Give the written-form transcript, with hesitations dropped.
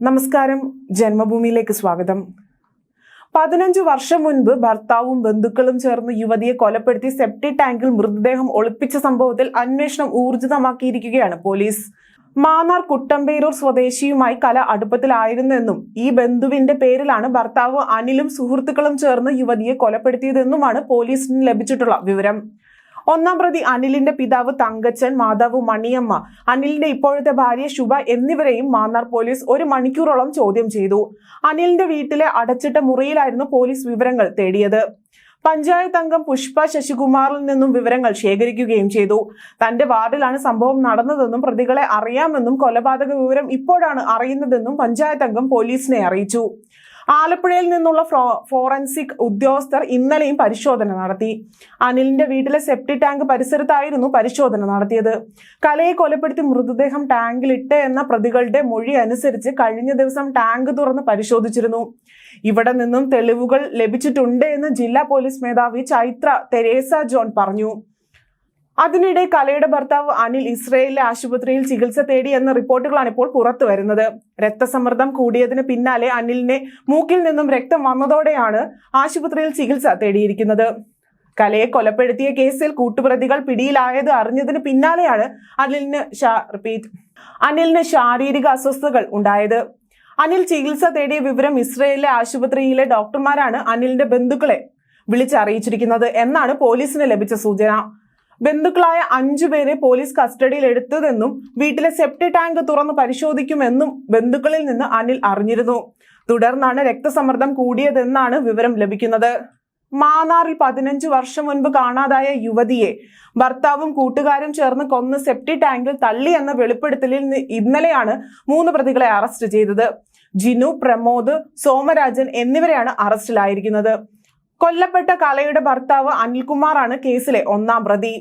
നമസ്കാരം, ജന്മഭൂമിയിലേക്ക് സ്വാഗതം. 15 വർഷം മുൻപ് ഭർത്താവും ബന്ധുക്കളും ചേർന്ന് യുവതിയെ കൊലപ്പെടുത്തി സെപ്റ്റിക് ടാങ്കിൽ മൃതദേഹം ഒളിപ്പിച്ച സംഭവത്തിൽ അന്വേഷണം ഊർജിതമാക്കിയിരിക്കുകയാണ് പോലീസ്. മാന്നാർ കുട്ടമ്പേരൂർ സ്വദേശിയുമായി കല അടുപ്പത്തിലായിരുന്നെന്നും ഈ ബന്ധുവിന്റെ പേരിലാണ് ഭർത്താവ് അനിലും സുഹൃത്തുക്കളും ചേർന്ന് യുവതിയെ കൊലപ്പെടുത്തിയതെന്നുമാണ് പോലീസിന് ലഭിച്ചിട്ടുള്ള വിവരം. ഒന്നാം പ്രതി അനിലിന്റെ പിതാവ് തങ്കച്ചൻ, മാതാവ് മണിയമ്മ, അനിലിന്റെ ഇപ്പോഴത്തെ ഭാര്യ ശുഭ എന്നിവരെയും മാന്നാർ പോലീസ് 1 മണിക്കൂറോളം ചോദ്യം ചെയ്തു. അനിലിന്റെ വീട്ടിലെ അടച്ചിട്ട മുറിയിലായിരുന്നു പോലീസ് വിവരങ്ങൾ തേടിയത്. പഞ്ചായത്ത് അംഗം പുഷ്പ ശശികുമാറിൽ നിന്നും വിവരങ്ങൾ ശേഖരിക്കുകയും ചെയ്തു. തന്റെ വാർഡിലാണ് സംഭവം നടന്നതെന്നും പ്രതികളെ അറിയാമെന്നും കൊലപാതക വിവരം ഇപ്പോഴാണ് അറിയുന്നതെന്നും പഞ്ചായത്ത് അംഗം പോലീസിനെ അറിയിച്ചു. ആലപ്പുഴയിൽ നിന്നുള്ള ഫോറൻസിക് ഉദ്യോഗസ്ഥർ ഇന്നലെയും പരിശോധന നടത്തി. അനിലിന്റെ വീട്ടിലെ സെപ്റ്റിക് ടാങ്ക് പരിസരത്തായിരുന്നു പരിശോധന നടത്തിയത്. കലയെ കൊലപ്പെടുത്തി മൃതദേഹം ടാങ്കിലിട്ട് എന്ന പ്രതികളുടെ മൊഴി അനുസരിച്ച് കഴിഞ്ഞ ദിവസം ടാങ്ക് തുറന്ന് പരിശോധിച്ചിരുന്നു. ഇവിടെ നിന്നും തെളിവുകൾ ലഭിച്ചിട്ടുണ്ട് എന്ന് ജില്ലാ പോലീസ് മേധാവി ചൈത്ര തെരേസ ജോൺ പറഞ്ഞു. അതിനിടെ കലയുടെ ഭർത്താവ് അനിൽ ഇസ്രയേലിലെ ആശുപത്രിയിൽ ചികിത്സ തേടി എന്ന റിപ്പോർട്ടുകളാണ് ഇപ്പോൾ പുറത്തു വരുന്നത്. രക്തസമ്മർദ്ദം കൂടിയതിന് പിന്നാലെ അനിലിനെ മൂക്കിൽ നിന്നും രക്തം വന്നതോടെയാണ് ആശുപത്രിയിൽ ചികിത്സ തേടിയിരിക്കുന്നത്. കലയെ കൊലപ്പെടുത്തിയ കേസിൽ കൂട്ടുപ്രതികൾ പിടിയിലായത് അറിഞ്ഞതിന് പിന്നാലെയാണ് അനിലിന് ശാരീരിക അസ്വസ്ഥതകൾ ഉണ്ടായത്. അനിൽ ചികിത്സ തേടിയ വിവരം ഇസ്രയേലിലെ ആശുപത്രിയിലെ ഡോക്ടർമാരാണ് അനിലിന്റെ ബന്ധുക്കളെ വിളിച്ചറിയിച്ചിരിക്കുന്നത് എന്നാണ് പോലീസിന് ലഭിച്ച സൂചന. ബന്ധുക്കളായ 5 പേരെ പോലീസ് കസ്റ്റഡിയിൽ എടുത്തതെന്നും വീട്ടിലെ സെപ്റ്റിക് ടാങ്ക് തുറന്ന് പരിശോധിക്കുമെന്നും ബന്ധുക്കളിൽ നിന്ന് അനിൽ അറിഞ്ഞിരുന്നു. തുടർന്നാണ് രക്തസമ്മർദ്ദം കൂടിയതെന്നാണ് വിവരം ലഭിക്കുന്നത്. മാന്നാറിൽ 15 വർഷം മുൻപ് കാണാതായ യുവതിയെ ഭർത്താവും കൂട്ടുകാരും ചേർന്ന് കൊന്ന് സെപ്റ്റിക് ടാങ്കിൽ തള്ളി എന്ന വെളിപ്പെടുത്തലിൽ ഇന്നലെയാണ് 3 പ്രതികളെ അറസ്റ്റ് ചെയ്തത്. ജിനു, പ്രമോദ്, സോമരാജൻ എന്നിവരെയാണ് അറസ്റ്റിലായിരിക്കുന്നത്. കൊല്ലപ്പെട്ട കലയുടെ ഭർത്താവ് അനിൽകുമാറാണ് കേസിലെ 1-ാം പ്രതി.